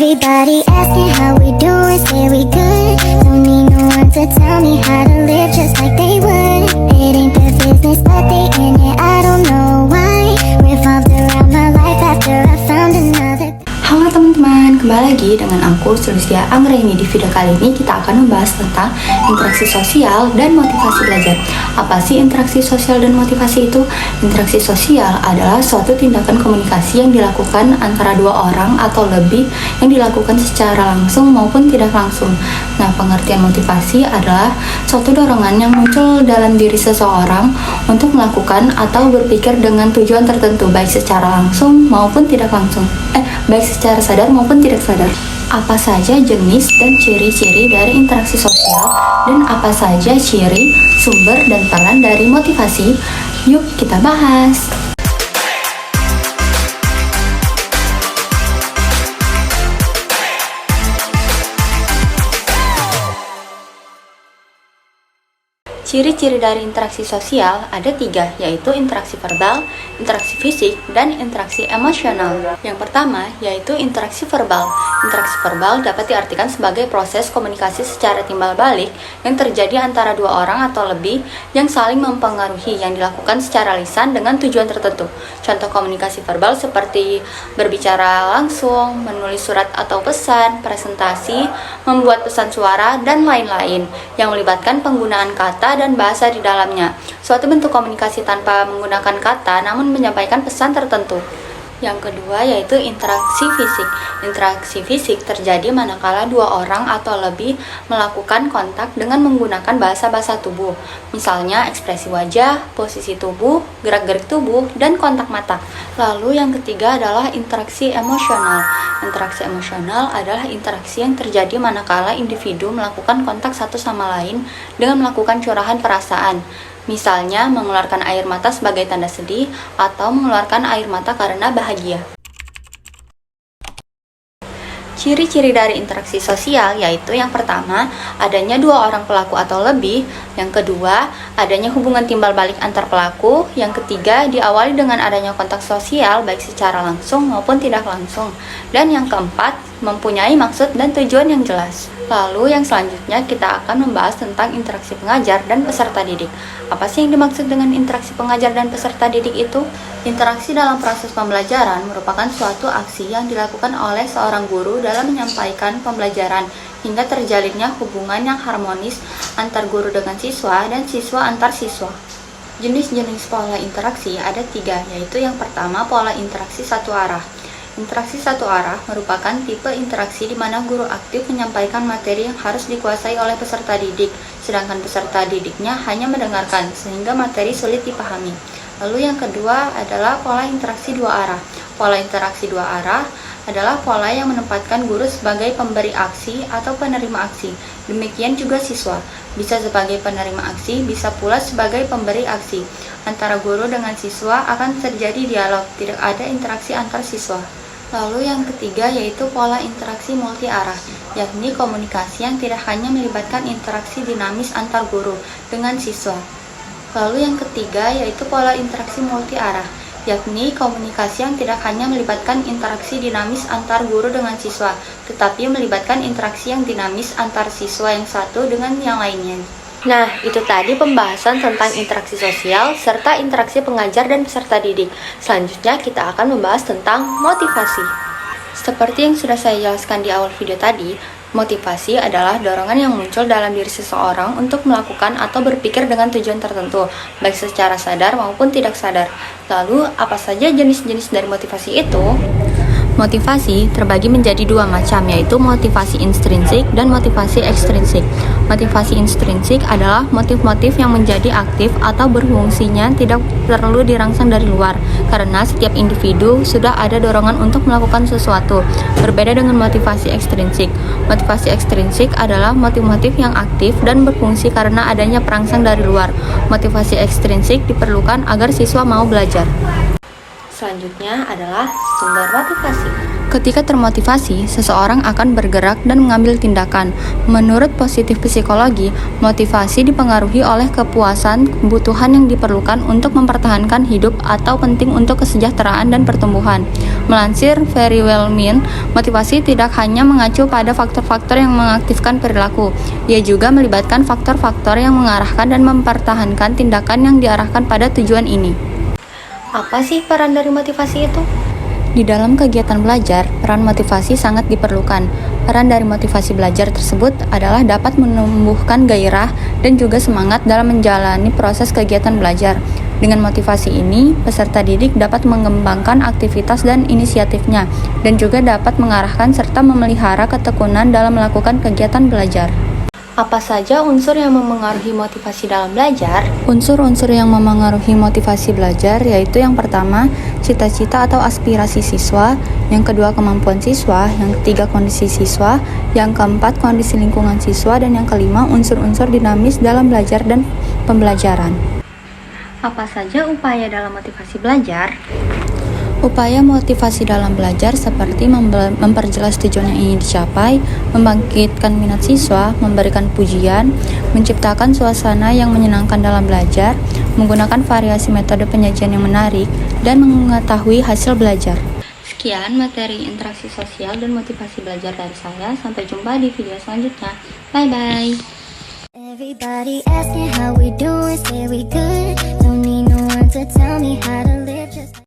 Everybody asking how we doing, say we good. Don't need no one to tell me how to live just like they would. It ain't their business, but they in it, I don't know why. Revolved around my life after I found another. Halo teman-teman, kembali lagi dengan aku Sulistya Anggraini. Di video kali ini kita akan membahas tentang interaksi sosial dan motivasi belajar. Apa sih interaksi sosial dan motivasi itu? Interaksi sosial adalah suatu tindakan komunikasi yang dilakukan antara dua orang atau lebih yang dilakukan secara langsung maupun tidak langsung. Nah, pengertian motivasi adalah suatu dorongan yang muncul dalam diri seseorang untuk melakukan atau berpikir dengan tujuan tertentu, baik secara langsung maupun tidak langsung. Baik secara sadar maupun tidak sadar. Apa saja jenis dan ciri-ciri dari interaksi sosial dan apa saja ciri, sumber, dan peran dari motivasi? Yuk kita bahas. Ciri-ciri dari interaksi sosial ada 3, yaitu interaksi verbal, interaksi fisik, dan interaksi emosional. Yang pertama, yaitu interaksi verbal. Interaksi verbal dapat diartikan sebagai proses komunikasi secara timbal balik yang terjadi antara dua orang atau lebih yang saling mempengaruhi, yang dilakukan secara lisan dengan tujuan tertentu. Contoh komunikasi verbal seperti berbicara langsung, menulis surat atau pesan, presentasi, membuat pesan suara, dan lain-lain, yang melibatkan penggunaan kata dan bahasa di dalamnya. Suatu bentuk komunikasi tanpa menggunakan kata namun menyampaikan pesan tertentu. Yang kedua yaitu interaksi fisik. Interaksi fisik terjadi manakala dua orang atau lebih melakukan kontak dengan menggunakan bahasa-bahasa tubuh. Misalnya ekspresi wajah, posisi tubuh, gerak-gerik tubuh, dan kontak mata. Lalu yang ketiga adalah interaksi emosional. Interaksi emosional adalah interaksi yang terjadi manakala individu melakukan kontak satu sama lain dengan melakukan curahan perasaan. Misalnya mengeluarkan air mata sebagai tanda sedih atau mengeluarkan air mata karena bahagia. Ciri-ciri dari interaksi sosial yaitu yang pertama, adanya dua orang pelaku atau lebih. Yang kedua, adanya hubungan timbal balik antar pelaku. Yang ketiga, diawali dengan adanya kontak sosial baik secara langsung maupun tidak langsung. Dan yang keempat, mempunyai maksud dan tujuan yang jelas. Lalu yang selanjutnya kita akan membahas tentang interaksi pengajar dan peserta didik. Apa sih yang dimaksud dengan interaksi pengajar dan peserta didik itu? Interaksi dalam proses pembelajaran merupakan suatu aksi yang dilakukan oleh seorang guru dalam menyampaikan pembelajaran hingga terjalinnya hubungan yang harmonis antar guru dengan siswa dan siswa antar siswa. Jenis-jenis pola interaksi ada 3, yaitu yang pertama pola interaksi satu arah. Interaksi satu arah merupakan tipe interaksi di mana guru aktif menyampaikan materi yang harus dikuasai oleh peserta didik, sedangkan peserta didiknya hanya mendengarkan, sehingga materi sulit dipahami. Lalu yang kedua adalah pola interaksi dua arah. Pola interaksi dua arah adalah pola yang menempatkan guru sebagai pemberi aksi atau penerima aksi. Demikian juga siswa, bisa sebagai penerima aksi, bisa pula sebagai pemberi aksi. Antara guru dengan siswa akan terjadi dialog, tidak ada interaksi antar siswa. Lalu yang ketiga yaitu pola interaksi multi arah, yakni komunikasi yang tidak hanya melibatkan interaksi dinamis antar guru dengan siswa. Lalu yang ketiga yaitu pola interaksi multi arah, yakni komunikasi yang tidak hanya melibatkan interaksi dinamis antar guru dengan siswa, tetapi melibatkan interaksi yang dinamis antar siswa yang satu dengan yang lainnya. Nah, itu tadi pembahasan tentang interaksi sosial serta interaksi pengajar dan peserta didik. Selanjutnya kita akan membahas tentang motivasi. Seperti yang sudah saya jelaskan di awal video tadi, motivasi adalah dorongan yang muncul dalam diri seseorang untuk melakukan atau berpikir dengan tujuan tertentu, baik secara sadar maupun tidak sadar. Lalu, apa saja jenis-jenis dari motivasi itu? Motivasi terbagi menjadi 2 macam, yaitu motivasi intrinsik dan motivasi ekstrinsik. Motivasi intrinsik adalah motif-motif yang menjadi aktif atau berfungsinya tidak perlu dirangsang dari luar, karena setiap individu sudah ada dorongan untuk melakukan sesuatu. Berbeda dengan motivasi ekstrinsik. Motivasi ekstrinsik adalah motif-motif yang aktif dan berfungsi karena adanya perangsang dari luar. Motivasi ekstrinsik diperlukan agar siswa mau belajar. Selanjutnya adalah sumber motivasi. Ketika termotivasi, seseorang akan bergerak dan mengambil tindakan. Menurut positif psikologi, motivasi dipengaruhi oleh kepuasan kebutuhan yang diperlukan untuk mempertahankan hidup atau penting untuk kesejahteraan dan pertumbuhan. Melansir Very Well Mean, motivasi tidak hanya mengacu pada faktor-faktor yang mengaktifkan perilaku. Ia juga melibatkan faktor-faktor yang mengarahkan dan mempertahankan tindakan yang diarahkan pada tujuan ini. Apa sih peran dari motivasi itu? Di dalam kegiatan belajar, peran motivasi sangat diperlukan. Peran dari motivasi belajar tersebut adalah dapat menumbuhkan gairah dan juga semangat dalam menjalani proses kegiatan belajar. Dengan motivasi ini, peserta didik dapat mengembangkan aktivitas dan inisiatifnya, dan juga dapat mengarahkan serta memelihara ketekunan dalam melakukan kegiatan belajar. Apa saja unsur yang memengaruhi motivasi dalam belajar? Unsur-unsur yang memengaruhi motivasi belajar yaitu yang pertama, cita-cita atau aspirasi siswa, yang kedua kemampuan siswa, yang ketiga kondisi siswa, yang keempat kondisi lingkungan siswa, dan yang kelima unsur-unsur dinamis dalam belajar dan pembelajaran. Apa saja upaya dalam motivasi belajar? Upaya motivasi dalam belajar seperti memperjelas tujuan yang ingin dicapai, membangkitkan minat siswa, memberikan pujian, menciptakan suasana yang menyenangkan dalam belajar, menggunakan variasi metode penyajian yang menarik, dan mengetahui hasil belajar. Sekian materi interaksi sosial dan motivasi belajar dari saya. Sampai jumpa di video selanjutnya. Bye-bye. Everybody asking how we doing, say we good. Don't need no one to tell me how to live just